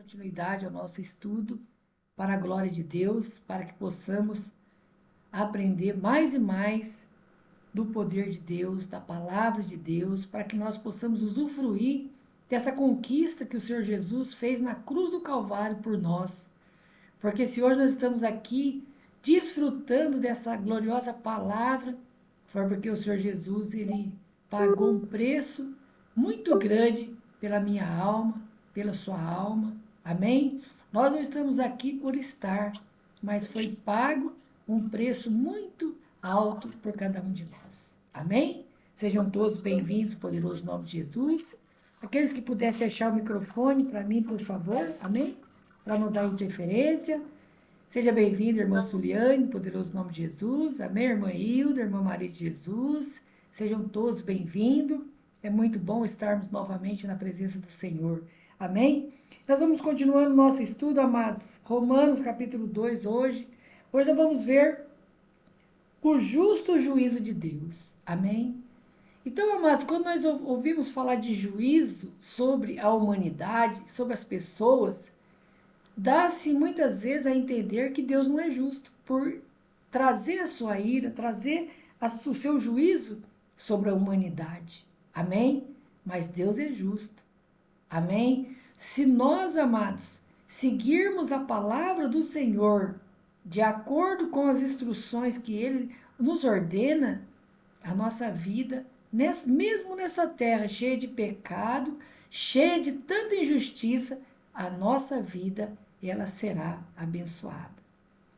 continuidade ao nosso estudo para a glória de Deus, para que possamos aprender mais e mais do poder de Deus, da palavra de Deus, para que nós possamos usufruir dessa conquista que o Senhor Jesus fez na cruz do Calvário por nós. Porque se hoje nós estamos aqui desfrutando dessa gloriosa palavra, foi porque o Senhor Jesus, ele pagou um preço muito grande pela minha alma, pela sua alma. Amém? Nós não estamos aqui por estar, mas foi pago um preço muito alto por cada um de nós. Amém? Sejam todos bem-vindos, no poderoso nome de Jesus. Aqueles que puderem fechar o microfone para mim, por favor. Amém? Para não dar interferência. Seja bem-vinda, irmã Suliane, no poderoso nome de Jesus. Amém, irmã Hilda, irmã Maria de Jesus. Sejam todos bem-vindos. É muito bom estarmos novamente na presença do Senhor. Amém? Nós vamos continuando o nosso estudo, amados. Romanos, capítulo 2, hoje. Hoje nós vamos ver o justo juízo de Deus. Amém? Então, amados, quando nós ouvimos falar de juízo sobre a humanidade, sobre as pessoas, dá-se muitas vezes a entender que Deus não é justo por trazer a sua ira, trazer o seu juízo sobre a humanidade. Amém? Mas Deus é justo. Amém? Se nós, amados, seguirmos a palavra do Senhor de acordo com as instruções que Ele nos ordena, a nossa vida, mesmo nessa terra cheia de pecado, cheia de tanta injustiça, a nossa vida ela será abençoada.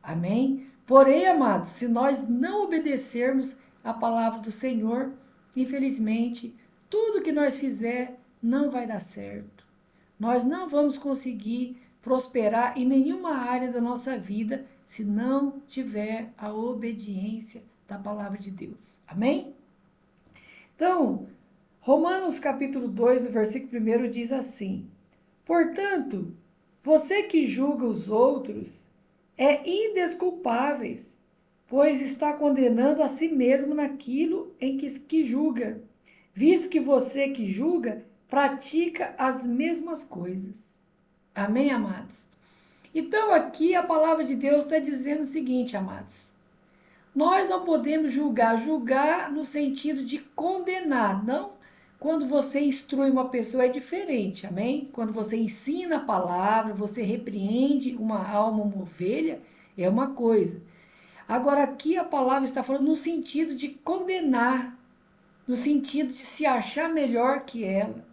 Amém? Porém, amados, se nós não obedecermos a palavra do Senhor, infelizmente, tudo que nós fizer não vai dar certo. Nós não vamos conseguir prosperar em nenhuma área da nossa vida se não tiver a obediência da palavra de Deus. Amém? Então, Romanos capítulo 2, no versículo 1 diz assim: portanto, você que julga os outros é indesculpável, pois está condenando a si mesmo naquilo em que julga, visto que você que julga pratica as mesmas coisas. Amém, amados? Então, aqui a palavra de Deus está dizendo o seguinte, amados. Nós não podemos julgar no sentido de condenar, não. Quando você instrui uma pessoa é diferente, amém? Quando você ensina a palavra, você repreende uma alma, uma ovelha, é uma coisa. Agora aqui a palavra está falando no sentido de condenar, no sentido de se achar melhor que ela.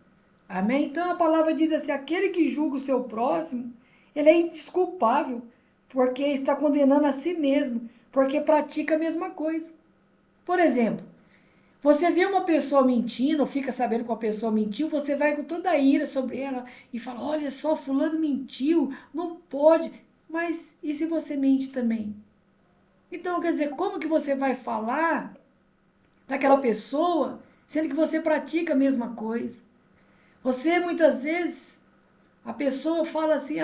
Amém? Então a palavra diz assim, aquele que julga o seu próximo, ele é indesculpável, porque está condenando a si mesmo, porque pratica a mesma coisa. Por exemplo, você vê uma pessoa mentindo, ou fica sabendo que uma pessoa mentiu, você vai com toda a ira sobre ela e fala, olha só, fulano mentiu, não pode. Mas e se você mente também? Então, quer dizer, como que você vai falar daquela pessoa, sendo que você pratica a mesma coisa? Você, muitas vezes, a pessoa fala assim,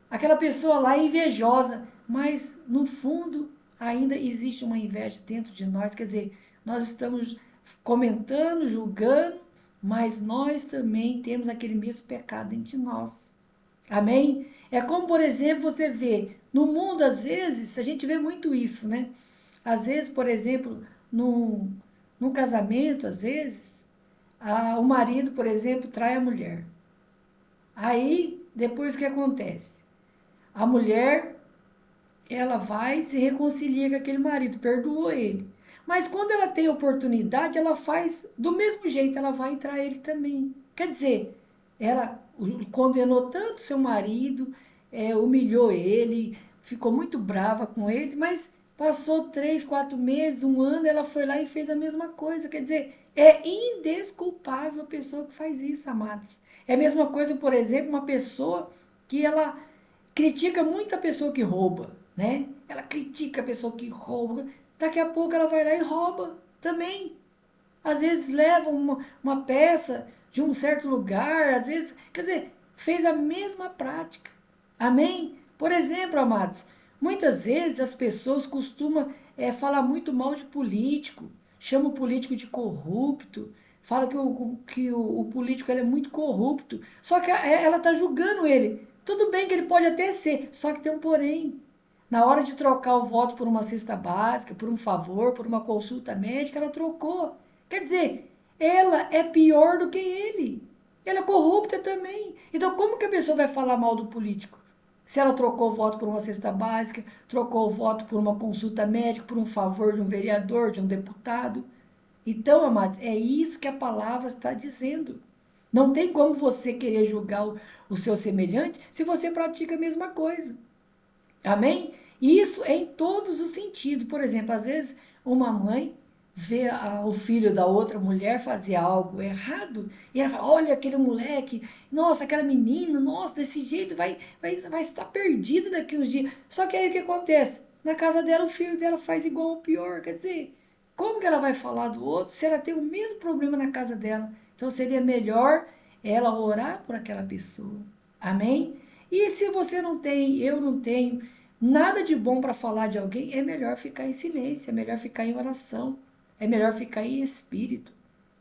aquela pessoa lá é invejosa, mas no fundo ainda existe uma inveja dentro de nós, quer dizer, nós estamos comentando, julgando, mas nós também temos aquele mesmo pecado dentro de nós. Amém? É como, por exemplo, você vê, no mundo, às vezes, a gente vê muito isso, né? Às vezes, por exemplo, num casamento, às vezes, o marido, por exemplo, trai a mulher. Aí, depois o que acontece? A mulher, ela vai e se reconcilia com aquele marido, perdoou ele. Mas quando ela tem oportunidade, ela faz do mesmo jeito, ela vai entrar ele também. Quer dizer, ela condenou tanto seu marido, humilhou ele, ficou muito brava com ele, mas passou 3, 4 meses, um ano, ela foi lá e fez a mesma coisa. Quer dizer, é indesculpável a pessoa que faz isso, amados. É a mesma coisa, por exemplo, uma pessoa que ela critica muito a pessoa que rouba, né? Ela critica a pessoa que rouba. Daqui a pouco ela vai lá e rouba também. Às vezes leva uma peça de um certo lugar, às vezes, quer dizer, fez a mesma prática. Amém? Por exemplo, amados, muitas vezes as pessoas costumam falar muito mal de político, chama o político de corrupto, fala que o político ele é muito corrupto, só que ela está julgando ele. Tudo bem que ele pode até ser, só que tem um porém. Na hora de trocar o voto por uma cesta básica, por um favor, por uma consulta médica, ela trocou. Quer dizer, ela é pior do que ele. Ela é corrupta também. Então, como que a pessoa vai falar mal do político? Se ela trocou o voto por uma cesta básica, trocou o voto por uma consulta médica, por um favor de um vereador, de um deputado. Então, amados, é isso que a palavra está dizendo. Não tem como você querer julgar o seu semelhante se você pratica a mesma coisa. Amém? E isso é em todos os sentidos. Por exemplo, às vezes uma mãe vê o filho da outra mulher fazer algo errado e ela fala: olha aquele moleque, nossa, aquela menina, nossa, desse jeito vai estar perdido daqui uns dias. Só que aí o que acontece? Na casa dela, o filho dela faz igual ou pior. Quer dizer, como que ela vai falar do outro se ela tem o mesmo problema na casa dela? Então seria melhor ela orar por aquela pessoa. Amém? E se você não tem, eu não tenho nada de bom para falar de alguém, é melhor ficar em silêncio, é melhor ficar em oração, é melhor ficar em espírito.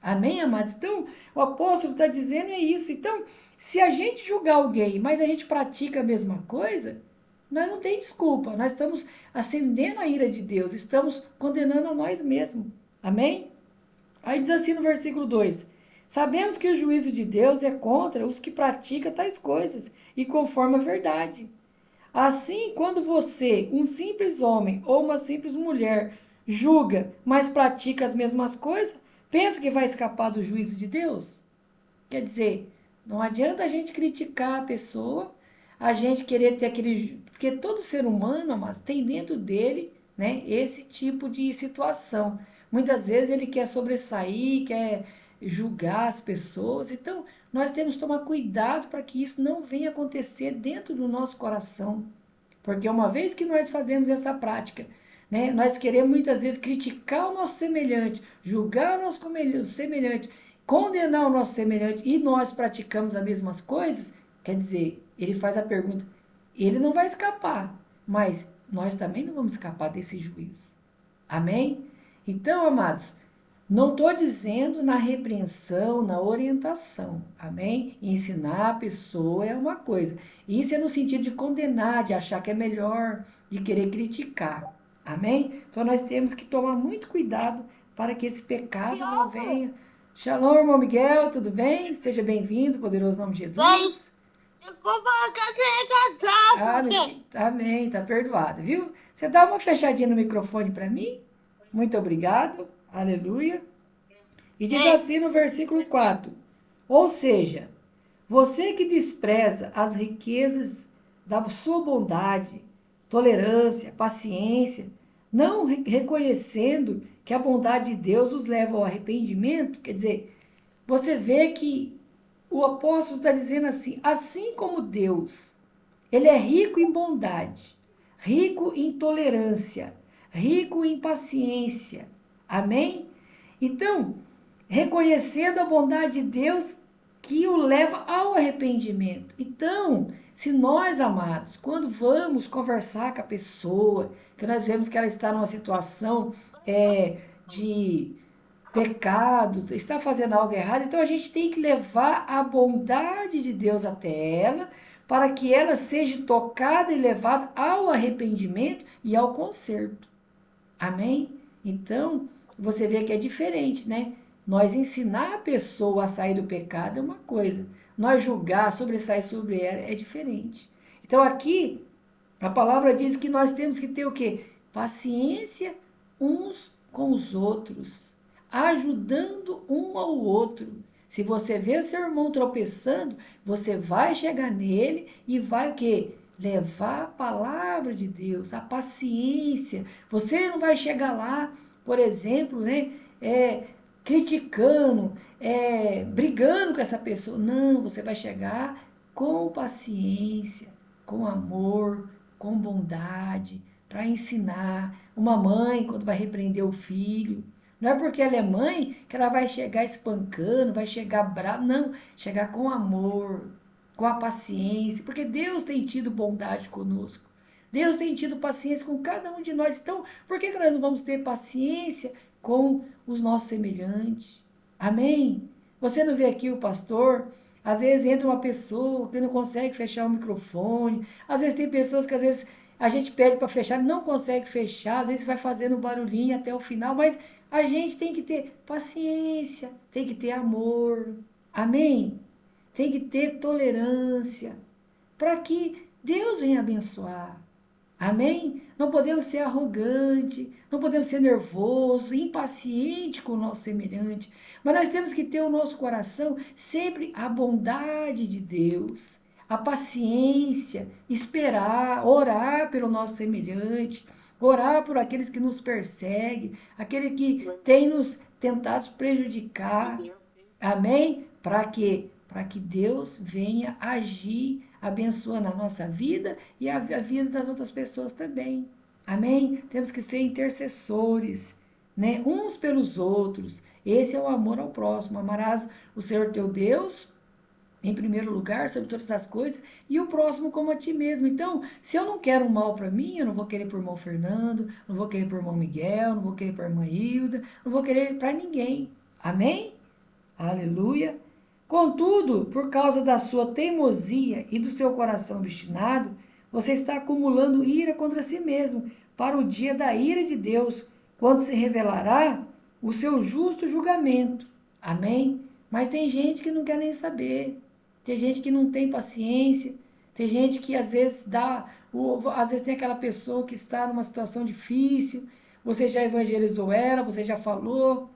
Amém, amados? Então, o apóstolo está dizendo é isso. Então, se a gente julgar alguém, mas a gente pratica a mesma coisa, nós não tem desculpa. Nós estamos acendendo a ira de Deus, estamos condenando a nós mesmos. Amém? Aí diz assim no versículo 2: sabemos que o juízo de Deus é contra os que praticam tais coisas e conforme a verdade. Assim, quando você, um simples homem ou uma simples mulher, julga, mas pratica as mesmas coisas, pensa que vai escapar do juízo de Deus? Quer dizer, não adianta a gente criticar a pessoa, a gente querer ter aquele. Porque todo ser humano, mas tem dentro dele, né, esse tipo de situação. Muitas vezes ele quer sobressair, quer julgar as pessoas. Então, nós temos que tomar cuidado para que isso não venha acontecer dentro do nosso coração. Porque uma vez que nós fazemos essa prática, né, nós queremos muitas vezes criticar o nosso semelhante, julgar o nosso semelhante, condenar o nosso semelhante e nós praticamos as mesmas coisas, quer dizer, ele faz a pergunta, ele não vai escapar, mas nós também não vamos escapar desse juízo. Amém? Então, amados, não estou dizendo na repreensão, na orientação, amém? Ensinar a pessoa é uma coisa. Isso é no sentido de condenar, de achar que é melhor, de querer criticar, amém? Então nós temos que tomar muito cuidado para que esse pecado não venha. Shalom, irmão Miguel, tudo bem? Seja bem-vindo, poderoso nome de Jesus. Ah, amém, tá perdoado, viu? Você dá uma fechadinha no microfone para mim? Muito obrigado, aleluia. E diz assim no versículo 4: ou seja, você que despreza as riquezas da sua bondade, tolerância, paciência, não reconhecendo que a bondade de Deus os leva ao arrependimento, quer dizer, você vê que o apóstolo está dizendo assim como Deus, ele é rico em bondade, rico em tolerância, rico em paciência. Amém? Então, reconhecendo a bondade de Deus que o leva ao arrependimento. Então, se nós, amados, quando vamos conversar com a pessoa, que nós vemos que ela está numa situação de pecado, está fazendo algo errado, então a gente tem que levar a bondade de Deus até ela, para que ela seja tocada e levada ao arrependimento e ao conserto. Amém? Então, você vê que é diferente, né? Nós ensinar a pessoa a sair do pecado é uma coisa, nós julgar, sobressair sobre ela é diferente. Então, aqui, a palavra diz que nós temos que ter o quê? Paciência uns com os outros, ajudando um ao outro. Se você vê o seu irmão tropeçando, você vai chegar nele e vai o quê? Levar a palavra de Deus, a paciência. Você não vai chegar lá, por exemplo, né, criticando, brigando com essa pessoa. Não, você vai chegar com paciência, com amor, com bondade, para ensinar. Uma mãe, quando vai repreender o filho, não é porque ela é mãe que ela vai chegar espancando, vai chegar brava. Não, chegar com amor, com a paciência, porque Deus tem tido bondade conosco. Deus tem tido paciência com cada um de nós. Então, por que nós não vamos ter paciência com os nossos semelhantes? Amém? Você não vê aqui o pastor Às vezes entra uma pessoa que não consegue fechar o microfone. Às vezes tem pessoas que às vezes a gente pede para fechar, não consegue fechar. Às vezes vai fazendo barulhinho até o final. Mas a gente tem que ter paciência, tem que ter amor. Amém? Tem que ter tolerância para que Deus venha abençoar. Amém? Não podemos ser arrogante, não podemos ser nervoso, impaciente com o nosso semelhante, mas nós temos que ter o nosso coração sempre a bondade de Deus, a paciência, esperar, orar pelo nosso semelhante, orar por aqueles que nos perseguem, aquele que tem nos tentado prejudicar. Amém? Para quê? Para que Deus venha agir, abençoando a nossa vida e a vida das outras pessoas também. Amém? Temos que ser intercessores, né? Uns pelos outros. Esse é o amor ao próximo. Amarás o Senhor teu Deus em primeiro lugar, sobre todas as coisas, e o próximo como a ti mesmo. Então, se eu não quero um mal para mim, eu não vou querer por irmão Fernando, não vou querer por irmão Miguel, não vou querer por irmã Hilda, não vou querer para ninguém. Amém? Aleluia. Contudo, por causa da sua teimosia e do seu coração obstinado, você está acumulando ira contra si mesmo, para o dia da ira de Deus, quando se revelará o seu justo julgamento. Amém? Mas tem gente que não quer nem saber. Tem gente que não tem paciência. Tem gente que às vezes às vezes tem aquela pessoa que está numa situação difícil. Você já evangelizou ela, você já falou,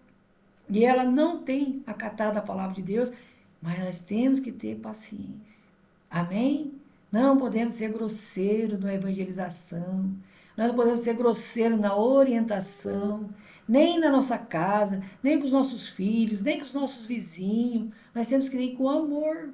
e ela não tem acatado a palavra de Deus, mas nós temos que ter paciência. Amém? Não podemos ser grosseiro na evangelização. Nós não podemos ser grosseiro na orientação, nem na nossa casa, nem com os nossos filhos, nem com os nossos vizinhos. Nós temos que ir com amor.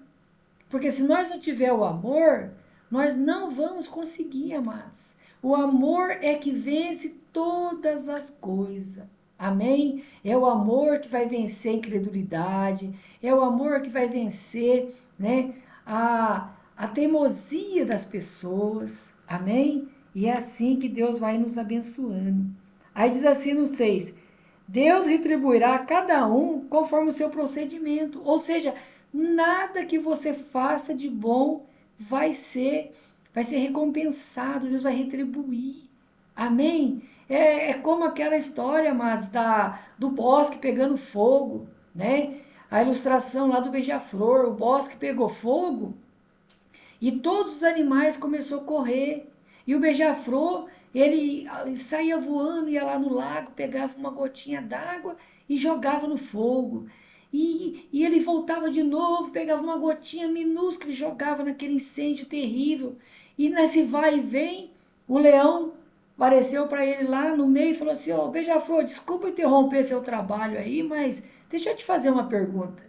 Porque se nós não tiver o amor, nós não vamos conseguir, amados. O amor é que vence todas as coisas. Amém? É o amor que vai vencer a incredulidade, é o amor que vai vencer, né, a teimosia das pessoas. Amém? E é assim que Deus vai nos abençoando. Aí diz assim no 6: Deus retribuirá a cada um conforme o seu procedimento. Ou seja, nada que você faça de bom vai ser recompensado, Deus vai retribuir. Amém? É como aquela história, amados, do bosque pegando fogo, né? A ilustração lá do beija-flor, o bosque pegou fogo e todos os animais começaram a correr. E o beija-flor, ele saía voando, ia lá no lago, pegava uma gotinha d'água e jogava no fogo. E ele voltava de novo, pegava uma gotinha minúscula e jogava naquele incêndio terrível. E nesse vai e vem, o leão apareceu para ele lá no meio e falou assim: Ô, beija-flor, desculpa interromper seu trabalho aí, mas deixa eu te fazer uma pergunta.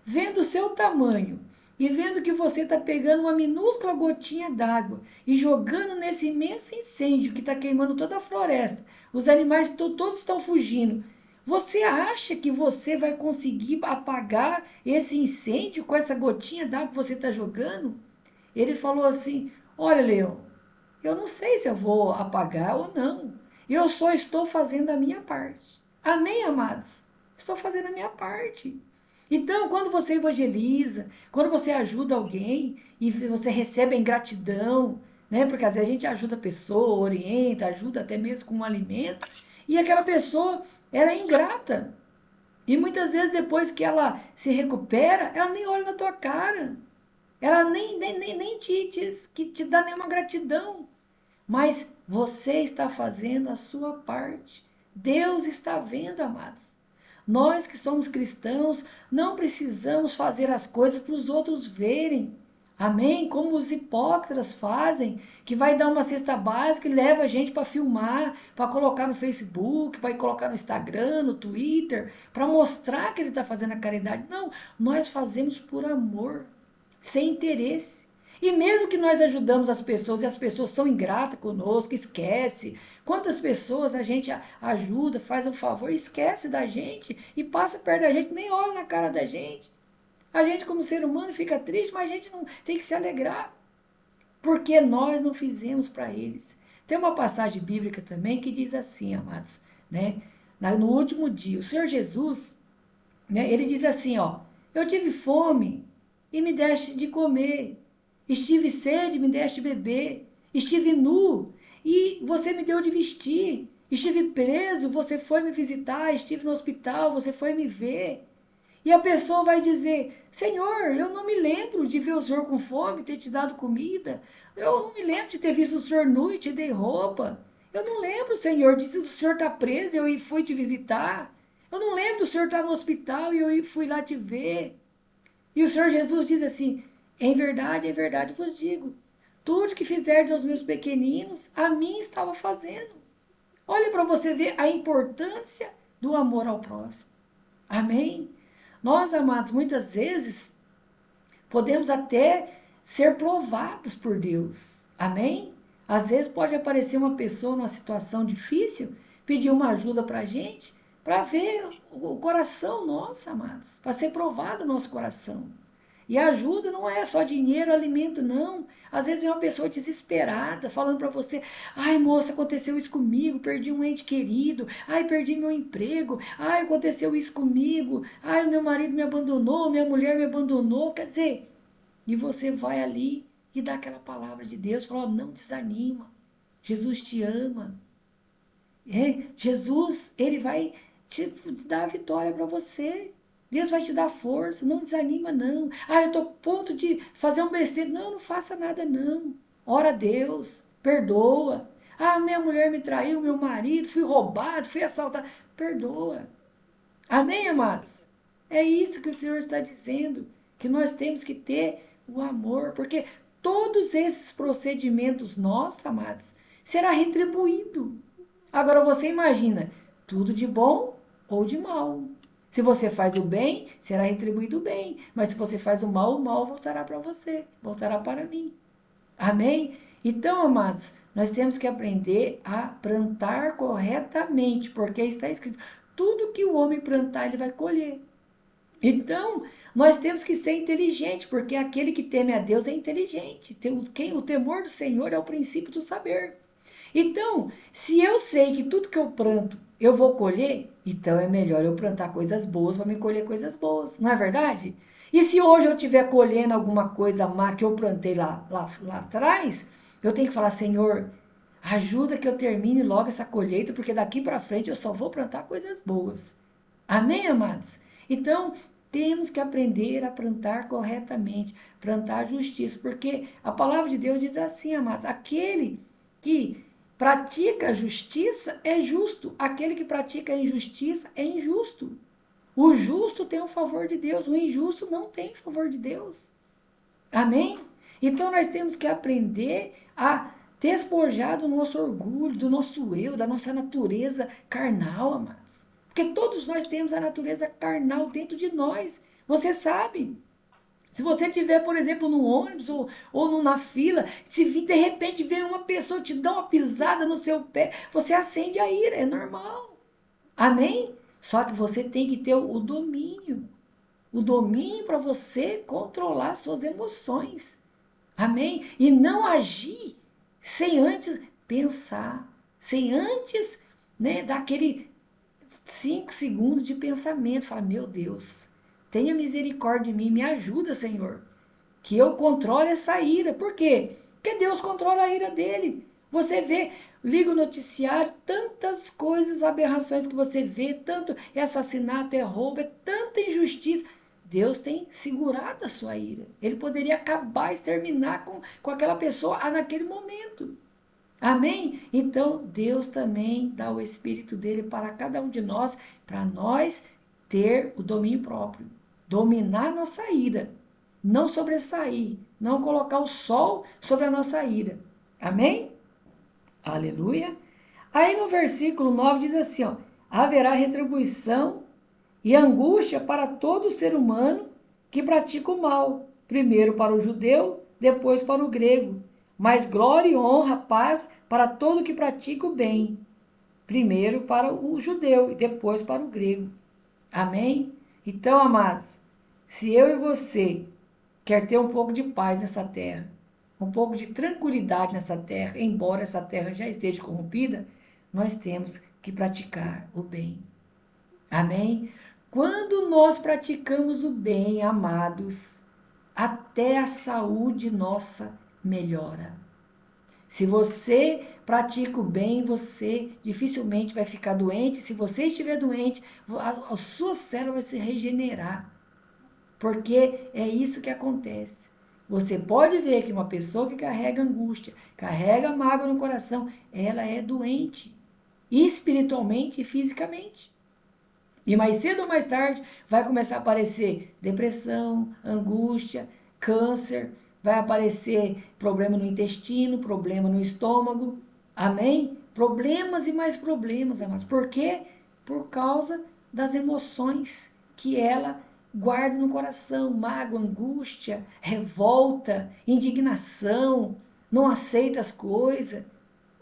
Vendo o seu tamanho e vendo que você está pegando uma minúscula gotinha d'água e jogando nesse imenso incêndio que está queimando toda a floresta, os animais todos estão fugindo. Você acha que você vai conseguir apagar esse incêndio com essa gotinha d'água que você está jogando? Ele falou assim: Olha, Leão, eu não sei se eu vou apagar ou não. Eu só estou fazendo a minha parte. Amém, amados? Estou fazendo a minha parte. Então, quando você evangeliza, quando você ajuda alguém e você recebe a ingratidão, né? Porque às vezes a gente ajuda a pessoa, orienta, ajuda até mesmo com um alimento, e aquela pessoa, ela é ingrata. E muitas vezes depois que ela se recupera, ela nem olha na tua cara. Ela nem te dá nenhuma gratidão. Mas você está fazendo a sua parte. Deus está vendo, amados. Nós que somos cristãos não precisamos fazer as coisas para os outros verem. Amém? Como os hipócritas fazem, que vai dar uma cesta básica e leva a gente para filmar, para colocar no Facebook, para colocar no Instagram, no Twitter, para mostrar que ele está fazendo a caridade. Não, nós fazemos por amor, sem interesse. E mesmo que nós ajudamos as pessoas e as pessoas são ingratas conosco, esquece. Quantas pessoas a gente ajuda, faz um favor, esquece da gente e passa perto da gente, nem olha na cara da gente. A gente como ser humano fica triste, mas a gente não tem que se alegrar, porque nós não fizemos para eles. Tem uma passagem bíblica também que diz assim, amados, né? No último dia, o Senhor Jesus, né, ele diz assim, ó: Eu tive fome e me deste de comer. Estive sede, me deste de beber. Estive nu e você me deu de vestir. Estive preso, você foi me visitar. Estive no hospital, você foi me ver. E a pessoa vai dizer: Senhor, eu não me lembro de ver o Senhor com fome, ter te dado comida. Eu não me lembro de ter visto o Senhor nu e te dei roupa. Eu não lembro, Senhor, de o Senhor estar preso e eu fui te visitar. Eu não lembro do Senhor estar no hospital e eu fui lá te ver. E o Senhor Jesus diz assim: em verdade vos digo, tudo que fizerdes aos meus pequeninos, a mim estava fazendo. Olha para você ver a importância do amor ao próximo. Amém? Nós, amados, muitas vezes podemos até ser provados por Deus. Amém? Às vezes pode aparecer uma pessoa numa situação difícil, pedir uma ajuda para a gente, para ver o coração nosso, amados, para ser provado o nosso coração. E a ajuda não é só dinheiro, alimento, não. Às vezes é uma pessoa desesperada falando para você: ai, moça, aconteceu isso comigo, perdi um ente querido, ai, perdi meu emprego, ai, aconteceu isso comigo, ai, meu marido me abandonou, minha mulher me abandonou. Quer dizer, e você vai ali e dá aquela palavra de Deus, fala: oh, não desanima, Jesus te ama. Jesus, ele vai te dar a vitória para você. Deus vai te dar força, não desanima não. Ah, eu estou a ponto de fazer um besteira. Não, não faça nada não. Ora a Deus, perdoa. Ah, minha mulher me traiu, meu marido, fui roubado, fui assaltado. Perdoa. Amém, amados? É isso que o Senhor está dizendo, que nós temos que ter o amor, porque todos esses procedimentos nossos, amados, será retribuído. Agora você imagina, tudo de bom ou de mal. Se você faz o bem, será retribuído o bem. Mas se você faz o mal voltará para você, voltará para mim. Amém? Então, amados, nós temos que aprender a plantar corretamente, porque está escrito: tudo que o homem plantar, ele vai colher. Então, nós temos que ser inteligente, porque aquele que teme a Deus é inteligente. O temor do Senhor é o princípio do saber. Então, se eu sei que tudo que eu planto eu vou colher, então é melhor eu plantar coisas boas para me colher coisas boas, não é verdade? E se hoje eu estiver colhendo alguma coisa má que eu plantei lá atrás, eu tenho que falar: Senhor, ajuda que eu termine logo essa colheita, porque daqui para frente eu só vou plantar coisas boas. Amém, amados? Então, temos que aprender a plantar corretamente, plantar a justiça, porque a palavra de Deus diz assim, amados: aquele que pratica a justiça é justo, aquele que pratica a injustiça é injusto. O justo tem o favor de Deus, o injusto não tem o favor de Deus. Amém? Então nós temos que aprender a despojar do nosso orgulho, do nosso eu, da nossa natureza carnal, amados. Porque todos nós temos a natureza carnal dentro de nós. Você sabe. Se você estiver, por exemplo, no ônibus ou na fila, se de repente vem uma pessoa te dar uma pisada no seu pé, você acende a ira, é normal. Amém? Só que você tem que ter o domínio. O domínio para você controlar suas emoções. Amém? E não agir sem antes pensar, sem antes, né, dar aquele 5 segundos de pensamento. Fala: meu Deus, tenha misericórdia de mim, me ajuda, Senhor, que eu controle essa ira. Por quê? Porque Deus controla a ira dele. Você vê, liga o noticiário, tantas coisas, aberrações que você vê, tanto é assassinato, é roubo, é tanta injustiça. Deus tem segurado a sua ira. Ele poderia acabar, exterminar com aquela pessoa naquele momento. Amém? Então, Deus também dá o Espírito dele para cada um de nós, para nós ter o domínio próprio. Dominar nossa ira. Não sobressair. Não colocar o sol sobre a nossa ira. Amém? Aleluia. Aí no versículo 9 diz assim, ó: haverá retribuição e angústia para todo ser humano que pratica o mal. Primeiro para o judeu, depois para o grego. Mas glória e honra, paz para todo que pratica o bem. Primeiro para o judeu e depois para o grego. Amém? Então, amados, se eu e você quer ter um pouco de paz nessa terra, um pouco de tranquilidade nessa terra, embora essa terra já esteja corrompida, nós temos que praticar o bem. Amém? Quando nós praticamos o bem, amados, até a saúde nossa melhora. Se você pratica o bem, você dificilmente vai ficar doente. Se você estiver doente, a sua célula vai se regenerar. Porque é isso que acontece. Você pode ver que uma pessoa que carrega angústia, carrega mágoa no coração, ela é doente, espiritualmente e fisicamente. E mais cedo ou mais tarde vai começar a aparecer depressão, angústia, câncer, vai aparecer problema no intestino, problema no estômago. Amém? Problemas e mais problemas, amados. Por quê? Por causa das emoções que ela guarda no coração, mágoa, angústia, revolta, indignação, não aceita as coisas.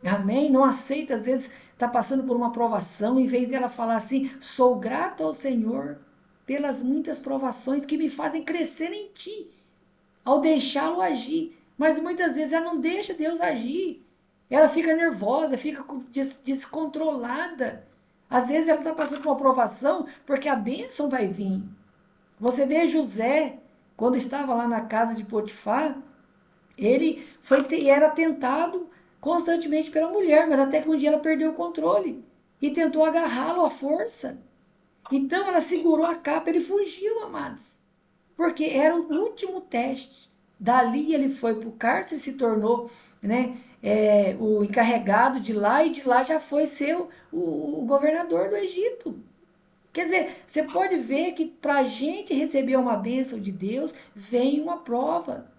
Amém? Não aceita, às vezes está passando por uma provação, em vez dela falar assim, sou grata ao Senhor pelas muitas provações que me fazem crescer em ti, ao deixá-lo agir. Mas muitas vezes ela não deixa Deus agir. Ela fica nervosa, fica descontrolada. Às vezes ela está passando por uma provação porque a bênção vai vir. Você vê José, quando estava lá na casa de Potifar, ele era tentado constantemente pela mulher, mas até que um dia ela perdeu o controle e tentou agarrá-lo à força. Então ela segurou a capa, ele fugiu, amados, porque era o último teste. Dali ele foi para o cárcere, se tornou, né, o encarregado de lá, e de lá já foi ser o governador do Egito. Quer dizer, você pode ver que para a gente receber uma bênção de Deus, vem uma prova.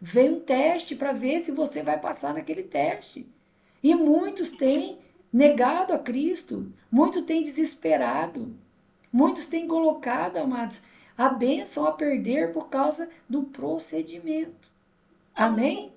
Vem um teste para ver se você vai passar naquele teste. E muitos têm negado a Cristo, muitos têm desesperado, muitos têm colocado, amados, a bênção a perder por causa do procedimento. Amém?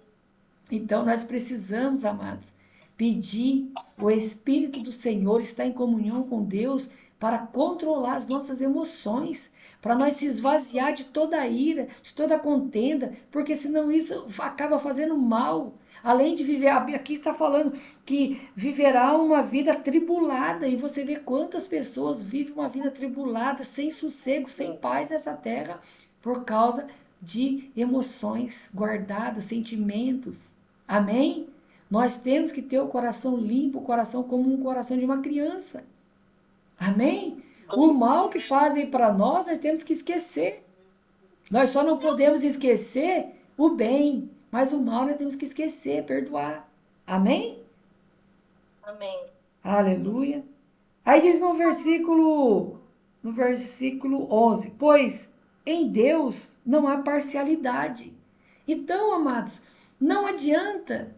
Então nós precisamos, amados, pedir o Espírito do Senhor, estar em comunhão com Deus para controlar as nossas emoções, para nós se esvaziar de toda a ira, de toda a contenda, porque senão isso acaba fazendo mal. Além de viver, aqui está falando que viverá uma vida atribulada, e você vê quantas pessoas vivem uma vida atribulada, sem sossego, sem paz nessa terra, por causa de emoções guardadas, sentimentos. Amém? Nós temos que ter o coração limpo, o coração como um coração de uma criança. Amém? O mal que fazem para nós temos que esquecer. Nós só não podemos esquecer o bem, mas o mal nós temos que esquecer, perdoar. Amém? Amém. Aleluia. Aí diz no versículo 11, pois em Deus não há parcialidade. Então, amados, não adianta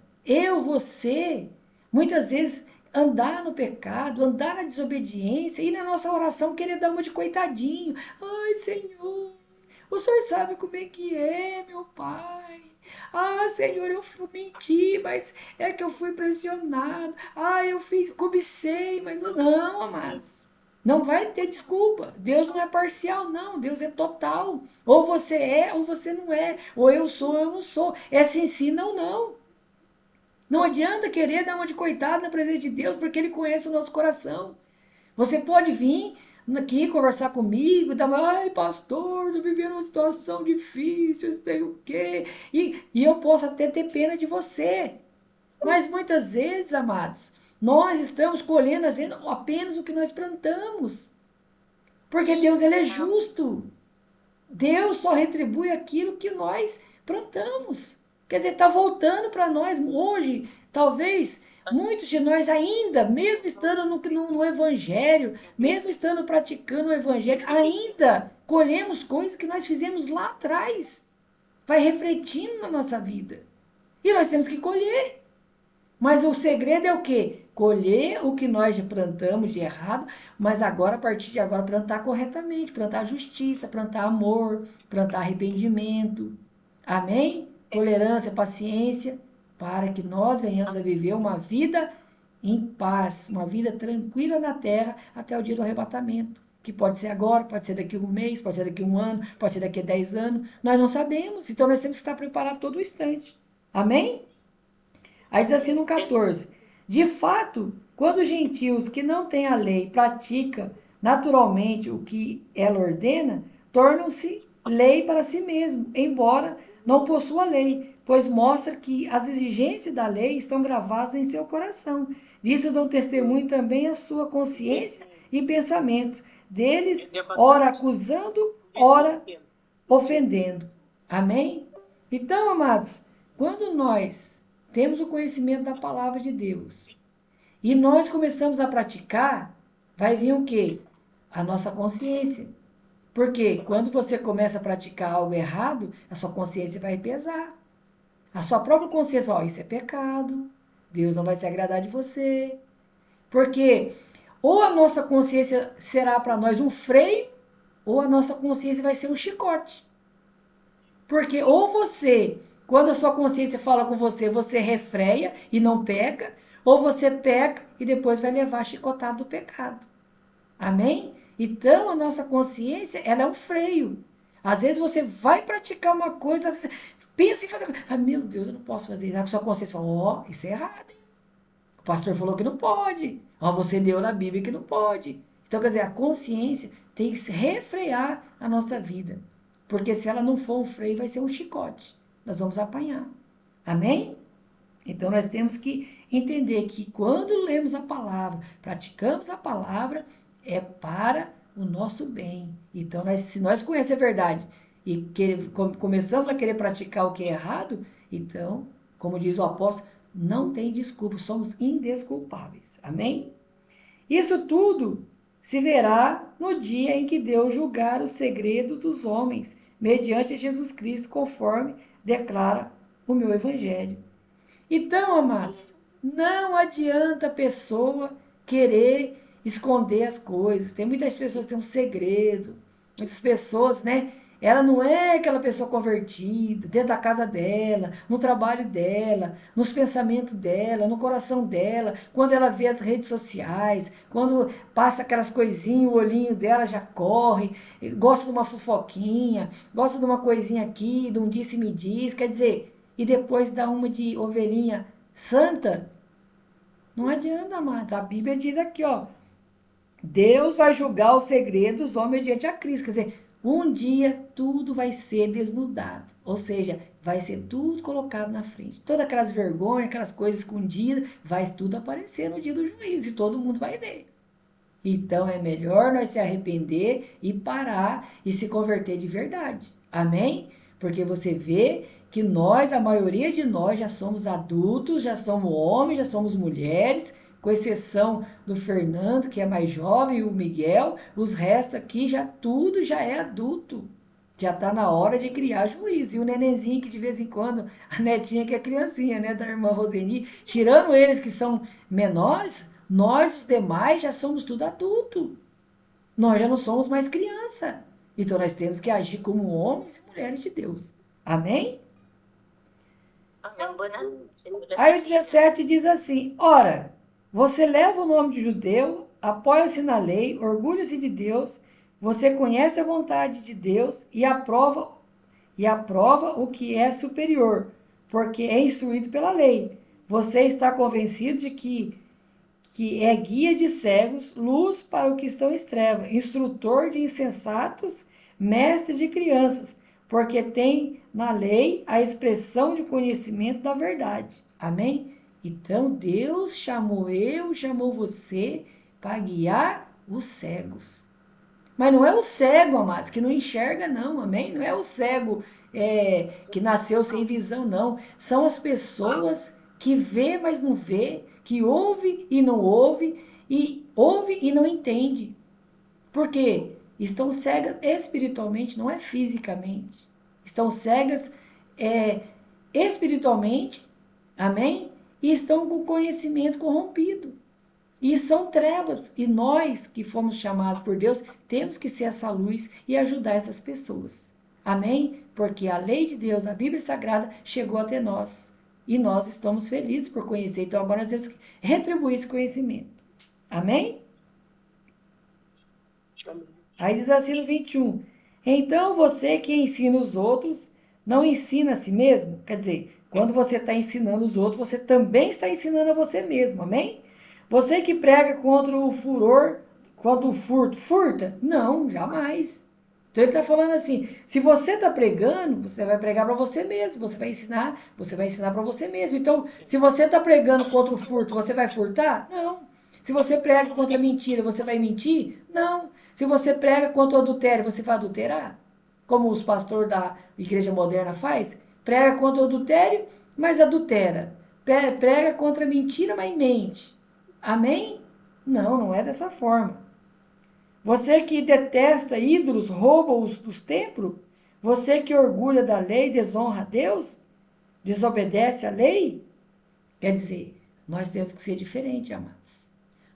você, muitas vezes, andar no pecado, andar na desobediência e na nossa oração querer dar uma de coitadinho. Ai, Senhor, o Senhor sabe como é que é, meu Pai. Ah, Senhor, eu menti, mas é que eu fui pressionado. Ah, eu cobicei, mas não, amados. Não vai ter desculpa. Deus não é parcial, não. Deus é total. Ou você é, ou você não é. Ou eu sou, ou eu não sou. É sim, sim, não, não. Não adianta querer dar uma de coitado na presença de Deus, porque Ele conhece o nosso coração. Você pode vir aqui conversar comigo, e dar uma, ai, pastor, tô vivendo uma situação difícil, sei o quê. E eu posso até ter pena de você. Mas muitas vezes, amados, nós estamos colhendo apenas o que nós plantamos. Porque Deus, ele é justo. Deus só retribui aquilo que nós plantamos. Quer dizer, está voltando para nós hoje. Talvez muitos de nós ainda, mesmo estando no Evangelho, mesmo estando praticando o Evangelho, ainda colhemos coisas que nós fizemos lá atrás. Vai refletindo na nossa vida. E nós temos que colher. Mas o segredo é o quê? Colher o que nós já plantamos de errado, mas agora, a partir de agora, plantar corretamente, plantar justiça, plantar amor, plantar arrependimento. Amém? Tolerância, paciência, para que nós venhamos a viver uma vida em paz, uma vida tranquila na terra até o dia do arrebatamento. Que pode ser agora, pode ser daqui a um mês, pode ser daqui a um ano, pode ser daqui a 10 anos. Nós não sabemos, então nós temos que estar preparados todo o instante. Amém? Aí diz assim no 14: de fato, quando os gentios que não têm a lei praticam naturalmente o que ela ordena, tornam-se lei para si mesmo, embora não possua lei, pois mostra que as exigências da lei estão gravadas em seu coração. Disso dão testemunho também a sua consciência e pensamento, deles, ora acusando, ora ofendendo. Amém? Então, amados, quando nós temos o conhecimento da palavra de Deus e nós começamos a praticar, vai vir o quê? A nossa consciência. Porque quando você começa a praticar algo errado, a sua consciência vai pesar. A sua própria consciência fala, isso é pecado, Deus não vai se agradar de você. Porque ou a nossa consciência será para nós um freio, ou a nossa consciência vai ser um chicote. Porque ou você, quando a sua consciência fala com você, você refreia e não peca, ou você peca e depois vai levar a chicotada do pecado. Amém? Então a nossa consciência, ela é um freio. Às vezes você vai praticar uma coisa, você pensa em fazer coisa. Fala, meu Deus, eu não posso fazer isso. A sua consciência fala, ó, isso é errado, hein? O pastor falou que não pode. Ó, você leu na Bíblia que não pode. Então, quer dizer, a consciência tem que refrear a nossa vida. Porque se ela não for um freio, vai ser um chicote. Nós vamos apanhar. Amém? Então nós temos que entender que quando lemos a palavra, praticamos a palavra, é para o nosso bem. Então, se nós conhecemos a verdade e começamos a querer praticar o que é errado, então, como diz o apóstolo, não tem desculpa, somos indesculpáveis. Amém? Isso tudo se verá no dia em que Deus julgar o segredo dos homens, mediante Jesus Cristo, conforme declara o meu evangelho. Então, amados, não adianta a pessoa querer esconder as coisas. Tem muitas pessoas que têm um segredo. Muitas pessoas, né? Ela não é aquela pessoa convertida, dentro da casa dela, no trabalho dela, nos pensamentos dela, no coração dela, quando ela vê as redes sociais, quando passa aquelas coisinhas, o olhinho dela já corre, gosta de uma fofoquinha, gosta de uma coisinha aqui, de um disse-me-diz, quer dizer, e depois dá uma de ovelhinha santa, não adianta mais. A Bíblia diz aqui, ó, Deus vai julgar os segredos dos homens mediante a Cristo. Quer dizer, um dia tudo vai ser desnudado. Ou seja, vai ser tudo colocado na frente. Todas aquelas vergonhas, aquelas coisas escondidas, vai tudo aparecer no dia do juízo e todo mundo vai ver. Então é melhor nós se arrepender e parar e se converter de verdade. Amém? Porque você vê que nós, a maioria de nós, já somos adultos, já somos homens, já somos mulheres, com exceção do Fernando, que é mais jovem, e o Miguel, os restos aqui já tudo já é adulto. Já está na hora de criar juízo. E o nenenzinho que de vez em quando, a netinha que é criancinha, né, da irmã Roseni, tirando eles que são menores, nós os demais já somos tudo adulto. Nós já não somos mais criança. Então nós temos que agir como homens e mulheres de Deus. Amém? Aí o 17 diz assim: ora, você leva o nome de judeu, apoia-se na lei, orgulha-se de Deus, você conhece a vontade de Deus e aprova o que é superior, porque é instruído pela lei. Você está convencido de que é guia de cegos, luz para o que estão em trevas, instrutor de insensatos, mestre de crianças, porque tem na lei a expressão de conhecimento da verdade. Amém? Então Deus chamou você para guiar os cegos. Mas não é o cego, amados, que não enxerga, não, amém? Não é o cego que nasceu sem visão, não. São as pessoas que vê, mas não vê, que ouve e não ouve e não entende. Por quê? Estão cegas espiritualmente, não é fisicamente. Estão cegas espiritualmente, amém? E estão com conhecimento corrompido. E são trevas. E nós que fomos chamados por Deus, temos que ser essa luz e ajudar essas pessoas. Amém? Porque a lei de Deus, a Bíblia Sagrada, chegou até nós. E nós estamos felizes por conhecer. Então agora nós temos que retribuir esse conhecimento. Amém? Aí diz assim no 21. Então você que ensina os outros, não ensina a si mesmo? Quer dizer, quando você está ensinando os outros, você também está ensinando a você mesmo. Amém? Você que prega contra o furor, contra o furto, furta? Não, jamais. Então ele está falando assim, se você está pregando, você vai pregar para você mesmo, você vai ensinar para você mesmo. Então, se você está pregando contra o furto, você vai furtar? Não. Se você prega contra a mentira, você vai mentir? Não. Se você prega contra o adultério, você vai adulterar? Como os pastores da igreja moderna faz? Prega contra o adultério, mas adultera. Prega contra a mentira, mas mente. Amém? Não, não é dessa forma. Você que detesta ídolos, rouba-os dos templos? Você que orgulha da lei, desonra a Deus? Desobedece à lei? Quer dizer, nós temos que ser diferentes, amados.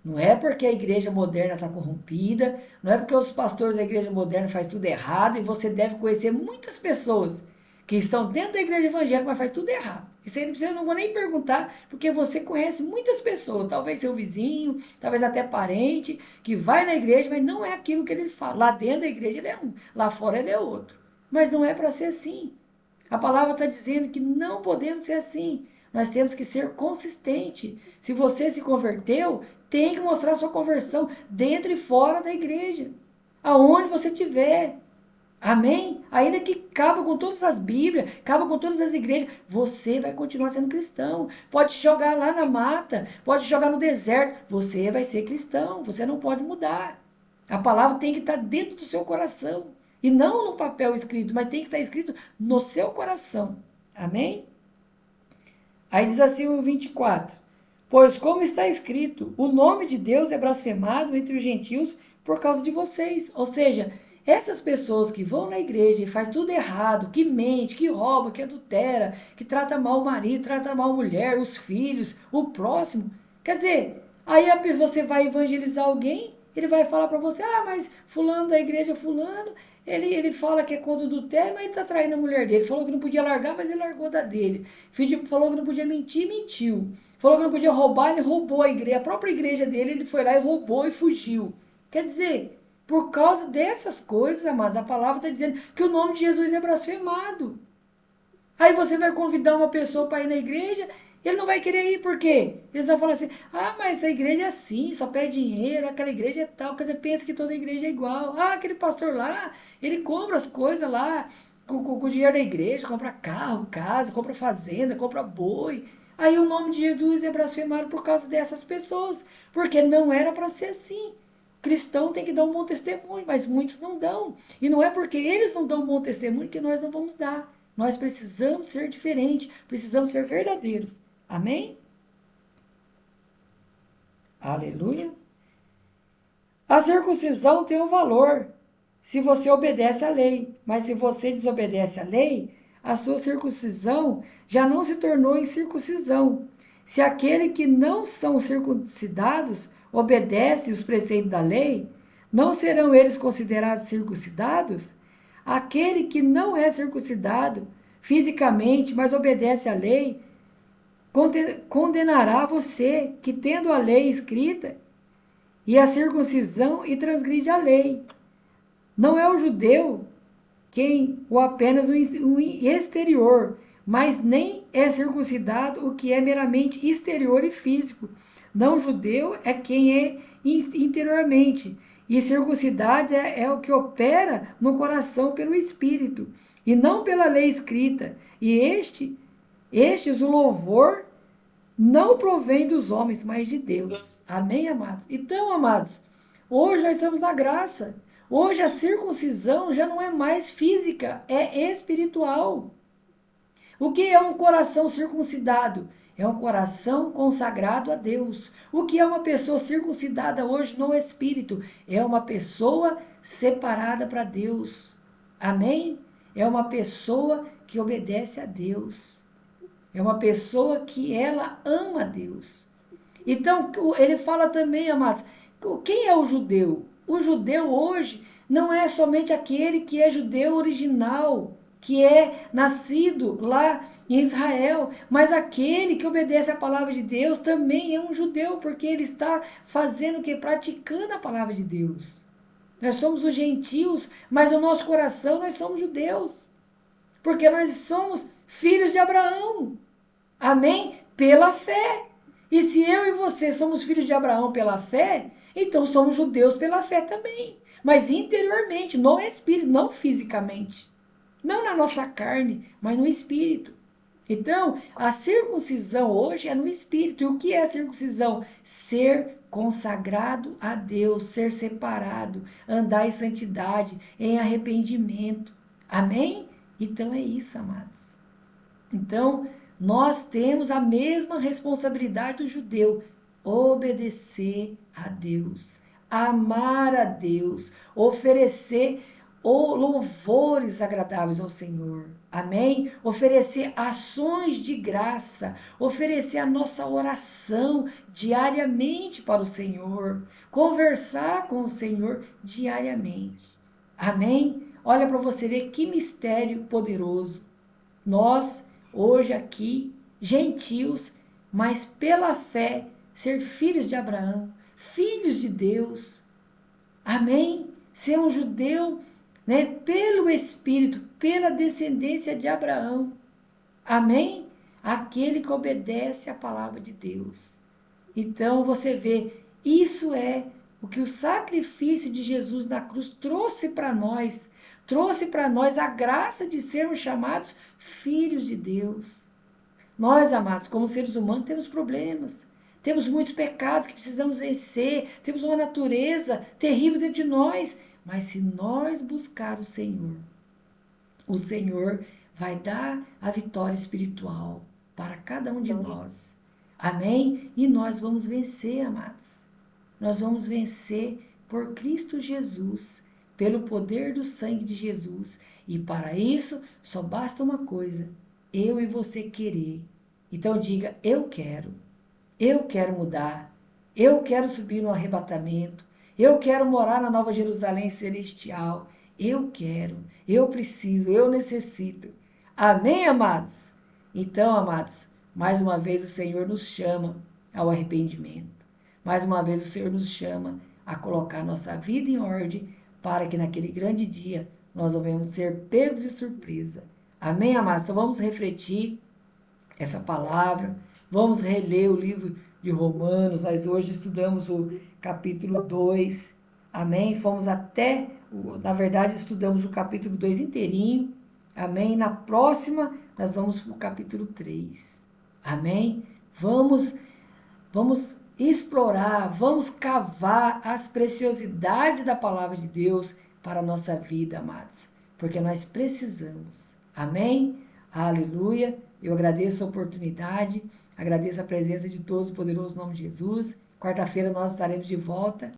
Não é porque a igreja moderna está corrompida, não é porque os pastores da igreja moderna fazem tudo errado, e você deve conhecer muitas pessoas que estão dentro da igreja evangélica, mas faz tudo errado. Isso aí eu não vou nem perguntar, porque você conhece muitas pessoas, talvez seu vizinho, talvez até parente, que vai na igreja, mas não é aquilo que ele fala. Lá dentro da igreja ele é um, lá fora ele é outro. Mas não é para ser assim. A palavra está dizendo que não podemos ser assim. Nós temos que ser consistente. Se você se converteu, tem que mostrar sua conversão dentro e fora da igreja. Aonde você estiver. Amém? Ainda que caba com todas as Bíblias, caba com todas as igrejas, você vai continuar sendo cristão. Pode jogar lá na mata, pode jogar no deserto, você vai ser cristão, você não pode mudar. A palavra tem que estar dentro do seu coração. E não no papel escrito, mas tem que estar escrito no seu coração. Amém? Aí diz assim o 24: Pois como está escrito, o nome de Deus é blasfemado entre os gentios por causa de vocês. Ou seja, essas pessoas que vão na igreja e faz tudo errado, que mente, que rouba, que adultera, que trata mal o marido, trata mal a mulher, os filhos, o próximo. Quer dizer, aí você vai evangelizar alguém, ele vai falar para você, mas fulano da igreja, fulano, ele fala que é contra o adultério, mas ele está traindo a mulher dele. Falou que não podia largar, mas ele largou da dele. Falou que não podia mentir, mentiu. Falou que não podia roubar, ele roubou a igreja. A própria igreja dele, ele foi lá e roubou e fugiu. Quer dizer, por causa dessas coisas, amados, a palavra está dizendo que o nome de Jesus é blasfemado. Aí você vai convidar uma pessoa para ir na igreja, ele não vai querer ir, por quê? Eles vão falar assim, mas essa igreja é assim, só pede dinheiro, aquela igreja é tal, porque você pensa que toda igreja é igual. Aquele pastor lá, ele compra as coisas lá, com o dinheiro da igreja, compra carro, casa, compra fazenda, compra boi. Aí o nome de Jesus é blasfemado por causa dessas pessoas, porque não era para ser assim. Cristão tem que dar um bom testemunho, mas muitos não dão. E não é porque eles não dão um bom testemunho que nós não vamos dar. Nós precisamos ser diferentes, precisamos ser verdadeiros. Amém? Aleluia. A circuncisão tem um valor se você obedece à lei, mas se você desobedece à lei, a sua circuncisão já não se tornou incircuncisão. Se aquele que não são circuncidados obedece os preceitos da lei, não serão eles considerados circuncidados? Aquele que não é circuncidado fisicamente, mas obedece à lei, condenará você, que tendo a lei escrita, e a circuncisão e transgride a lei. Não é o judeu quem o apenas o exterior, mas nem é circuncidado o que é meramente exterior e físico. Não judeu é quem é interiormente, e circuncidade é o que opera no coração pelo Espírito, e não pela lei escrita. E estes o louvor não provém dos homens, mas de Deus. Amém, amados? Então, amados, hoje nós estamos na graça. Hoje a circuncisão já não é mais física, é espiritual. O que é um coração circuncidado? É um coração consagrado a Deus. O que é uma pessoa circuncidada hoje no espírito? É uma pessoa separada para Deus. Amém? É uma pessoa que obedece a Deus. É uma pessoa que ela ama a Deus. Então, ele fala também, amados, quem é o judeu? O judeu hoje não é somente aquele que é judeu original, que é nascido lá em Israel, mas aquele que obedece à palavra de Deus também é um judeu, porque ele está fazendo o que? Praticando a palavra de Deus. Nós somos os gentios, mas no nosso coração nós somos judeus, porque nós somos filhos de Abraão. Amém? Pela fé. E se eu e você somos filhos de Abraão pela fé, então somos judeus pela fé também. mas interiormente, no espírito, não fisicamente. Não na nossa carne, mas no espírito. Então, a circuncisão hoje é no espírito. E o que é a circuncisão? Ser consagrado a Deus, ser separado, andar em santidade, em arrependimento. Amém? Então é isso, amados. Então, nós temos a mesma responsabilidade do judeu: obedecer a Deus, amar a Deus, oferecer louvores agradáveis ao Senhor. Amém? Oferecer ações de graça, oferecer a nossa oração diariamente para o Senhor, conversar com o Senhor diariamente. Amém? Olha para você ver que mistério poderoso. Nós, hoje aqui, gentios, mas pela fé, ser filhos de Abraão, filhos de Deus. Amém? Ser um judeu, né, pelo Espírito, pela descendência de Abraão. Amém? Aquele que obedece à palavra de Deus. Então você vê, isso é o que o sacrifício de Jesus na cruz trouxe para nós. Trouxe para nós a graça de sermos chamados filhos de Deus. Nós, amados, como seres humanos, temos problemas. Temos muitos pecados que precisamos vencer. Temos uma natureza terrível dentro de nós. Mas se nós buscar o Senhor vai dar a vitória espiritual para cada um de nós. Amém? E nós vamos vencer, amados. Nós vamos vencer por Cristo Jesus, pelo poder do sangue de Jesus. E para isso, só basta uma coisa: eu e você querer. Então diga: eu quero mudar, eu quero subir no arrebatamento, eu quero morar na Nova Jerusalém celestial, eu preciso, eu necessito. Amém, amados? Então, amados, mais uma vez o Senhor nos chama ao arrependimento. Mais uma vez o Senhor nos chama a colocar nossa vida em ordem para que naquele grande dia nós venhamos ser pegos de surpresa. Amém, amados? Então vamos refletir essa palavra, vamos reler o livro de Romanos. Nós hoje estudamos o capítulo 2, amém? Fomos até, na verdade, estudamos o capítulo 2 inteirinho, amém? Na próxima, nós vamos para o capítulo 3, amém? Vamos explorar, vamos cavar as preciosidades da palavra de Deus para a nossa vida, amados, porque nós precisamos, amém? Aleluia! Eu agradeço a oportunidade, agradeço a presença de todos, no poderoso nome de Jesus. Quarta-feira nós estaremos de volta.